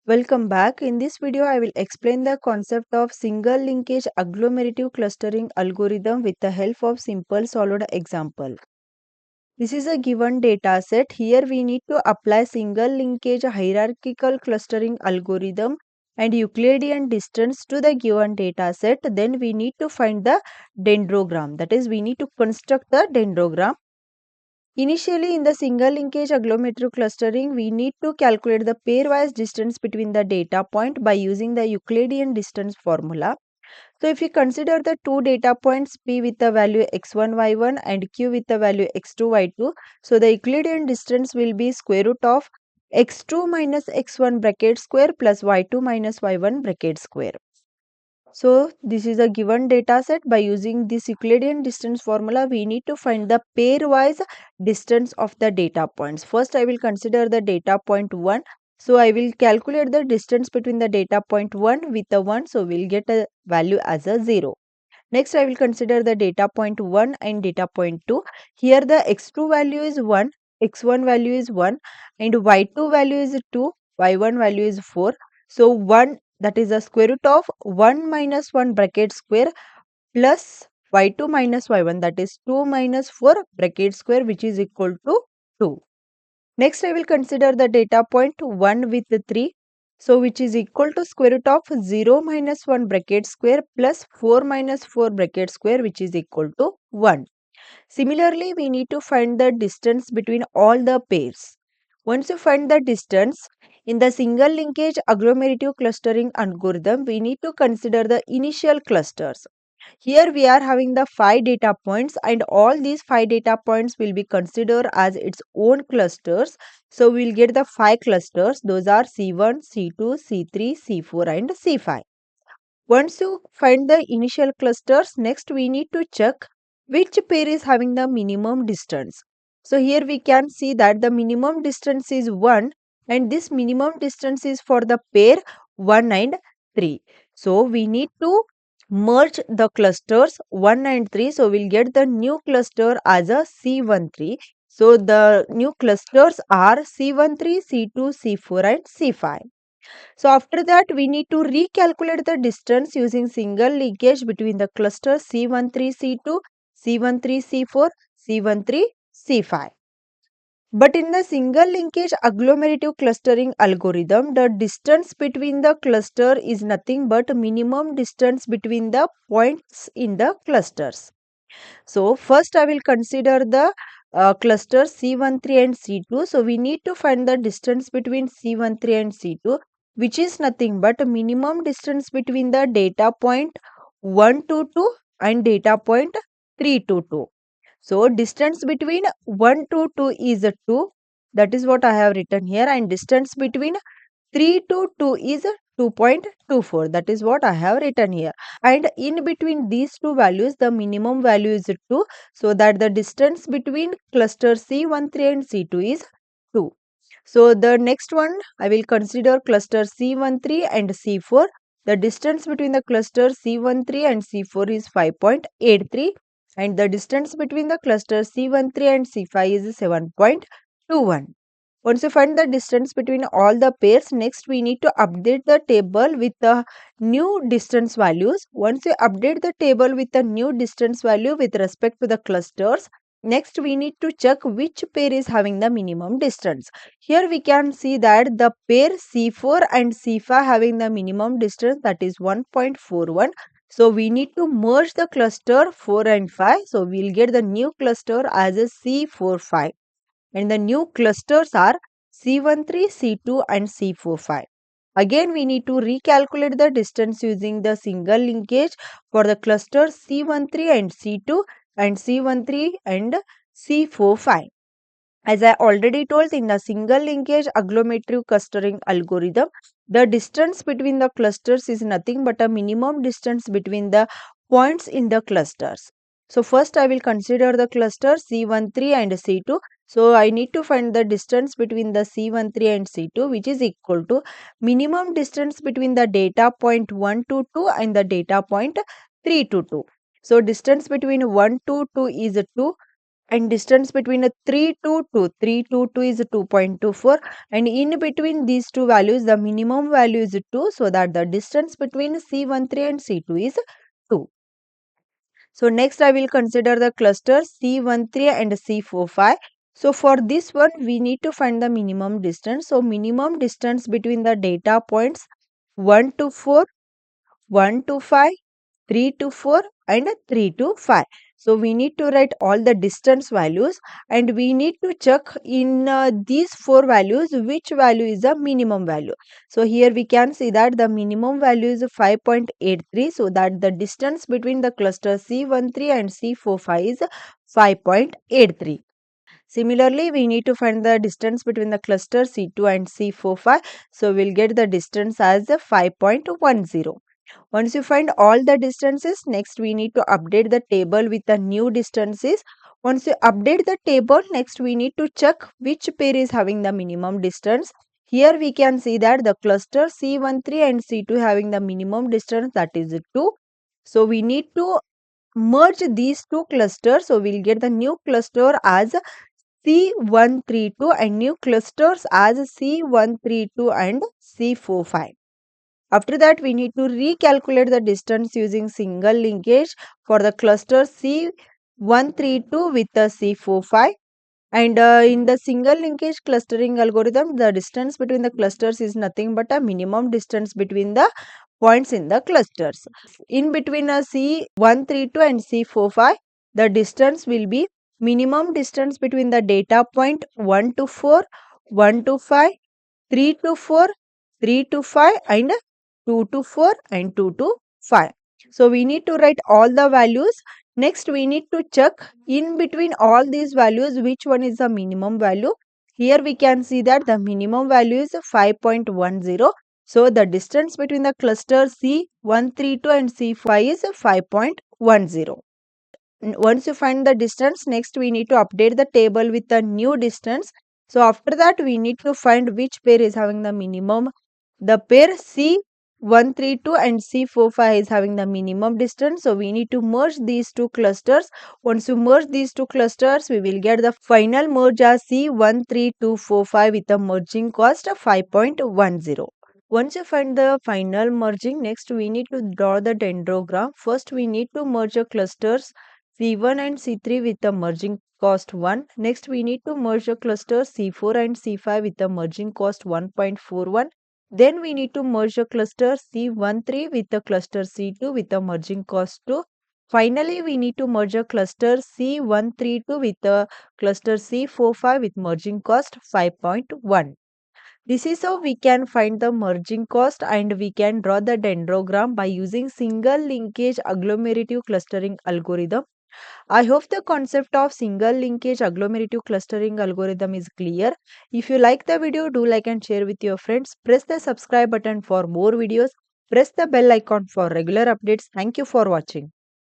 Welcome back. In this video, I will explain the concept of single linkage agglomerative clustering algorithm with the help of simple solved example. This is a given data set. Here we need to apply single linkage hierarchical clustering algorithm and Euclidean distance to the given data set. Then we need to find the dendrogram. That is, we need to construct the dendrogram. Initially, in the single linkage agglomerative clustering, we need to calculate the pairwise distance between the data point by using the Euclidean distance formula. So, if we consider the two data points P with the value x1, y1 and Q with the value x2, y2, so the Euclidean distance will be square root of x2 minus x1 bracket square plus y2 minus y1 bracket square. So this is a given data set. By using this Euclidean distance formula, we need to find the pairwise distance of the data points. First, I will consider the data point 1. So I will calculate the distance between the data point 1 with the 1. So we'll get a value as a 0. Next, I will consider the data point 1 and data point 2. Here the x2 value is 1, x1 value is 1 and y2 value is 2, y1 value is 4. So 1, that is the square root of 1 minus 1 bracket square plus y2 minus y1, that is 2 minus 4 bracket square, which is equal to 2. Next, I will consider the data point 1 with 3. So, which is equal to square root of 0 minus 1 bracket square plus 4 minus 4 bracket square, which is equal to 1. Similarly, we need to find the distance between all the pairs. Once you find the distance, in the single linkage agglomerative clustering algorithm, we need to consider the initial clusters. Here we are having the 5 data points and all these 5 data points will be considered as its own clusters. So we will get the 5 clusters. Those are C1, C2, C3, C4 and C5. Once you find the initial clusters, next we need to check which pair is having the minimum distance. So here we can see that the minimum distance is 1 and this minimum distance is for the pair 1 and 3. So we need to merge the clusters 1 and 3. So we'll get the new cluster as a C13. So the new clusters are C13, C2, C4 and C5. So after that, we need to recalculate the distance using single linkage between the clusters C13C2, C13C4, C13C5. But in the single linkage agglomerative clustering algorithm, the distance between the cluster is nothing but minimum distance between the points in the clusters. So first I will consider the clusters C13 and C2. So we need to find the distance between C13 and C2, which is nothing but minimum distance between the data point 1 to 2 and data point 3 to 2. So distance between 1 to 2 is 2. That is what I have written here, and distance between 3 to 2 is 2.24. That is what I have written here. And in between these two values, the minimum value is 2. So that the distance between cluster C13 and C2 is 2. So the next one, I will consider cluster C13 and C4. The distance between the cluster C13 and C4 is 5.83. And the distance between the cluster C13 and C5 is 7.21. Once you find the distance between all the pairs, next we need to update the table with the new distance values. Once you update the table with the new distance value with respect to the clusters, next we need to check which pair is having the minimum distance. Here we can see that the pair C4 and C5 having the minimum distance, that is 1.41. So we need to merge the cluster 4 and 5. So we will get the new cluster as a C45. And the new clusters are C13, C2 and C45. Again, we need to recalculate the distance using the single linkage for the clusters C13 and C2 and C13 and C45. As I already told, in the single linkage agglomerative clustering algorithm, the distance between the clusters is nothing but a minimum distance between the points in the clusters. So first I will consider the cluster C13 and C2. So I need to find the distance between the C13 and C2, which is equal to minimum distance between the data point 1 to 2 and the data point 3 to 2. So distance between 1 to 2 is 2. and distance between a 3 to 2. 3 to 2 is 2.24, and in between these two values the minimum value is 2, so that the distance between C13 and C2 is 2. So next I will consider the cluster C13 and C45. So for this one we need to find the minimum distance. So minimum distance between the data points 1 to 4, 1 to 5, 3 to 4 and 3 to 5. So we need to write all the distance values, and we need to check in these four values which value is the minimum value. So here we can see that the minimum value is 5.83, so that the distance between the cluster C13 and C45 is 5.83. Similarly, we need to find the distance between the cluster C2 and C45. So we'll get the distance as 5.10. Once you find all the distances, next we need to update the table with the new distances. Once you update the table, next we need to check which pair is having the minimum distance. Here we can see that the cluster C13 and C2 having the minimum distance, that is 2. So we need to merge these two clusters. So we'll get the new cluster as C132 and new clusters as C132 and C45. After that, we need to recalculate the distance using single linkage for the cluster C132 with the C45. And in the single linkage clustering algorithm, the distance between the clusters is nothing but a minimum distance between the points in the clusters. In between a C132 and C45, the distance will be minimum distance between the data point 1 to 4, 1 to 5, 3 to 4, 3 to 5 and 2 to 4 and 2 to 5. So we need to write all the values. Next we need to check in between all these values which one is the minimum value. Here we can see that the minimum value is 5.10. So the distance between the cluster C132 and C5 is 5.10. Once you find the distance, next we need to update the table with the new distance. So after that we need to find which pair is having the minimum. The pair C132 and C45 is having the minimum distance. So we need to merge these two clusters. Once you merge these two clusters, we will get the final merge as C13245 with a merging cost of 5.10. Once you find the final merging, next we need to draw the dendrogram. First we need to merge the clusters C1 and C3 with the merging cost 1. Next we need to merge the clusters C4 and C5 with the merging cost 1.41. Then we need to merge the cluster C13 with the cluster C2 with the merging cost 2. Finally, we need to merge a cluster C132 with the cluster C45 with merging cost 5.1. This is how we can find the merging cost, and we can draw the dendrogram by using single linkage agglomerative clustering algorithm. I hope the concept of single linkage agglomerative clustering algorithm is clear. If you like the video, do like and share with your friends. Press the subscribe button for more videos. Press the bell icon for regular updates. Thank you for watching.